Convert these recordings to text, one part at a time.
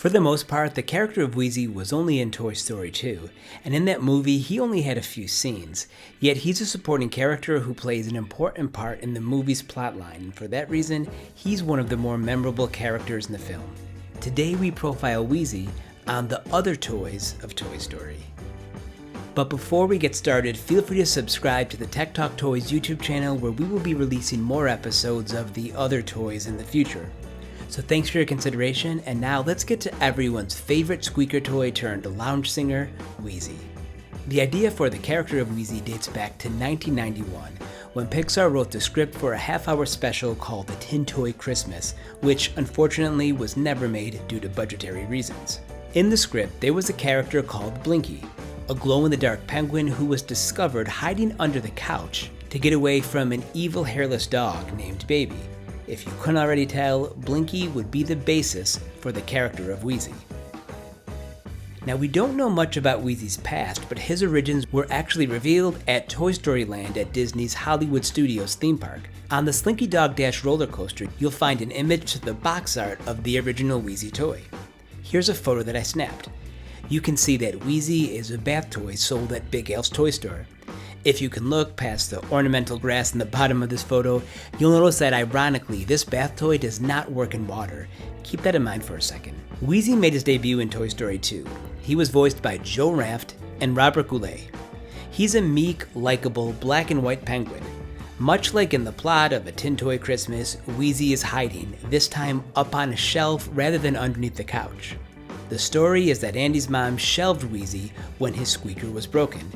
For the most part, the character of Wheezy was only in Toy Story 2, and in that movie he only had a few scenes, yet he's a supporting character who plays an important part in the movie's plotline, and for that reason, he's one of the more memorable characters in the film. Today we profile Wheezy on the other toys of Toy Story. But before we get started, feel free to subscribe to the Tech Talk Toys YouTube channel where we will be releasing more episodes of the other toys in the future. So thanks for your consideration, and now let's get to everyone's favorite squeaker toy turned lounge singer, Wheezy. The idea for the character of Wheezy dates back to 1991, when Pixar wrote the script for a half-hour special called The Tin Toy Christmas, which unfortunately was never made due to budgetary reasons. In the script, there was a character called Blinky, a glow-in-the-dark penguin who was discovered hiding under the couch to get away from an evil hairless dog named Baby. If you couldn't already tell, Blinky would be the basis for the character of Wheezy. Now, we don't know much about Wheezy's past, but his origins were actually revealed at Toy Story Land at Disney's Hollywood Studios theme park. On the Slinky Dog Dash roller coaster, you'll find an image to the box art of the original Wheezy toy. Here's a photo that I snapped. You can see that Wheezy is a bath toy sold at Big Al's toy store. If you can look past the ornamental grass in the bottom of this photo, you'll notice that ironically, this bath toy does not work in water. Keep that in mind for a second. Wheezy made his debut in Toy Story 2. He was voiced by Joe Ranft and Robert Goulet. He's a meek, likable, black and white penguin. Much like in the plot of A Tin Toy Christmas, Wheezy is hiding, this time up on a shelf rather than underneath the couch. The story is that Andy's mom shelved Wheezy when his squeaker was broken.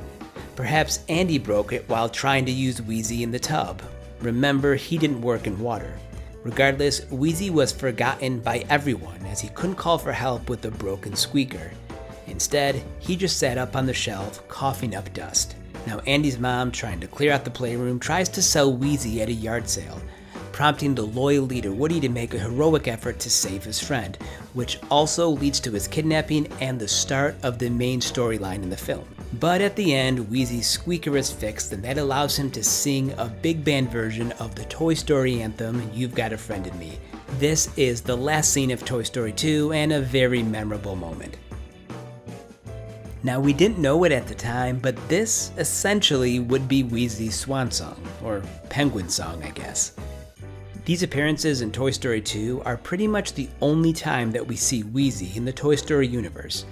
Perhaps Andy broke it while trying to use Wheezy in the tub. Remember, he didn't work in water. Regardless, Wheezy was forgotten by everyone as he couldn't call for help with the broken squeaker. Instead, he just sat up on the shelf, coughing up dust. Now Andy's mom, trying to clear out the playroom, tries to sell Wheezy at a yard sale, prompting the loyal leader Woody to make a heroic effort to save his friend, which also leads to his kidnapping and the start of the main storyline in the film. But at the end, Wheezy's squeaker is fixed, and that allows him to sing a big band version of the Toy Story anthem, You've Got a Friend in Me. This is the last scene of Toy Story 2 and a very memorable moment. Now, we didn't know it at the time, but this essentially would be Wheezy's swan song, or penguin song, I guess. These appearances in Toy Story 2 are pretty much the only time that we see Wheezy in the Toy Story universe.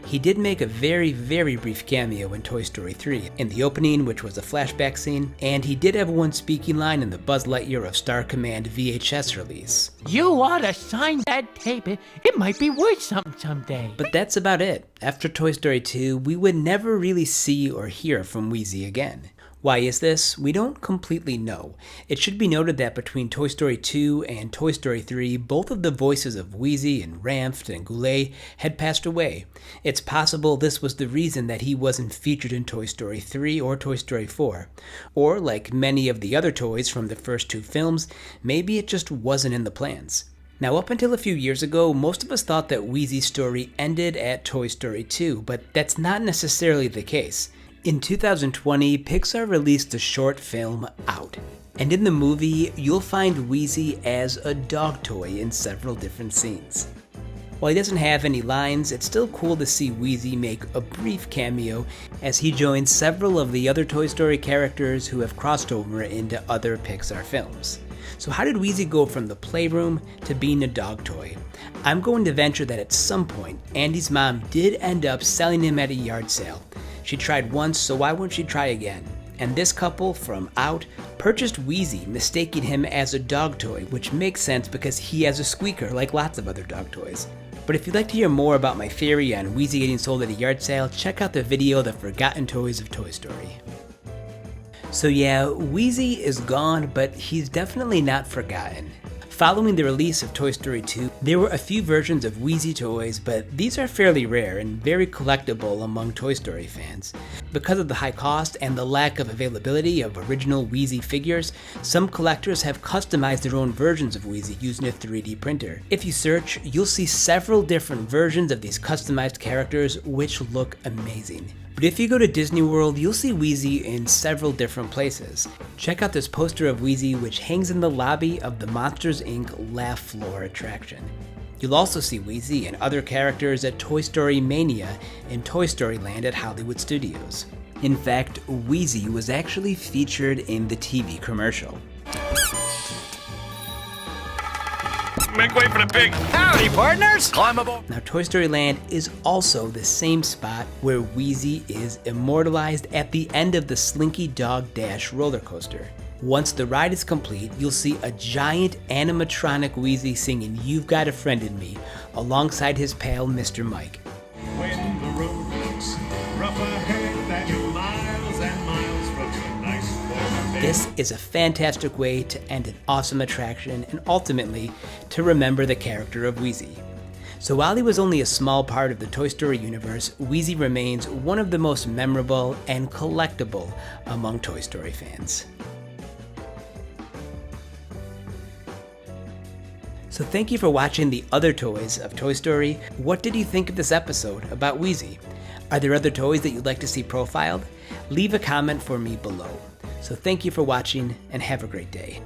He did make a very, very brief cameo in Toy Story 3, in the opening, which was a flashback scene, and he did have one speaking line in the Buzz Lightyear of Star Command VHS release. You ought to sign that tape. It might be worth something someday. But that's about it. After Toy Story 2, we would never really see or hear from Wheezy again. Why is this? We don't completely know. It should be noted that between Toy Story 2 and Toy Story 3, both of the voices of Wheezy and Ranft and Goulet had passed away. It's possible this was the reason that he wasn't featured in Toy Story 3 or Toy Story 4. Or, like many of the other toys from the first two films, maybe it just wasn't in the plans. Now, up until a few years ago, most of us thought that Wheezy's story ended at Toy Story 2, but that's not necessarily the case. In 2020, Pixar released the short film Out, and in the movie, you'll find Wheezy as a dog toy in several different scenes. While he doesn't have any lines, it's still cool to see Wheezy make a brief cameo as he joins several of the other Toy Story characters who have crossed over into other Pixar films. So how did Wheezy go from the playroom to being a dog toy? I'm going to venture that at some point, Andy's mom did end up selling him at a yard sale. She tried once, so why wouldn't she try again? And this couple from Out purchased Wheezy, mistaking him as a dog toy, which makes sense because he has a squeaker like lots of other dog toys. But if you'd like to hear more about my theory on Wheezy getting sold at a yard sale, check out the video The Forgotten Toys of Toy Story. So yeah, Wheezy is gone, but he's definitely not forgotten. Following the release of Toy Story 2, there were a few versions of Wheezy toys, but these are fairly rare and very collectible among Toy Story fans. Because of the high cost and the lack of availability of original Wheezy figures, some collectors have customized their own versions of Wheezy using a 3D printer. If you search, you'll see several different versions of these customized characters which look amazing. But if you go to Disney World, you'll see Wheezy in several different places. Check out this poster of Wheezy which hangs in the lobby of the Monsters Inc. Laugh Floor attraction. You'll also see Wheezy and other characters at Toy Story Mania and Toy Story Land at Hollywood Studios. In fact, Wheezy was actually featured in the TV commercial. Make way for the pig. Howdy, partners. Climb aboard. Now, Toy Story Land is also the same spot where Wheezy is immortalized at the end of the Slinky Dog Dash roller coaster. Once the ride is complete, you'll see a giant animatronic Wheezy singing "You've Got a Friend in Me" alongside his pal Mr. Mike. When the road looks rough ahead and you're miles and miles from your nice warm bed. This is a fantastic way to end an awesome attraction and ultimately to remember the character of Wheezy. So while he was only a small part of the Toy Story universe, Wheezy remains one of the most memorable and collectible among Toy Story fans. So thank you for watching the other toys of Toy Story. What did you think of this episode about Wheezy? Are there other toys that you'd like to see profiled? Leave a comment for me below. So thank you for watching and have a great day.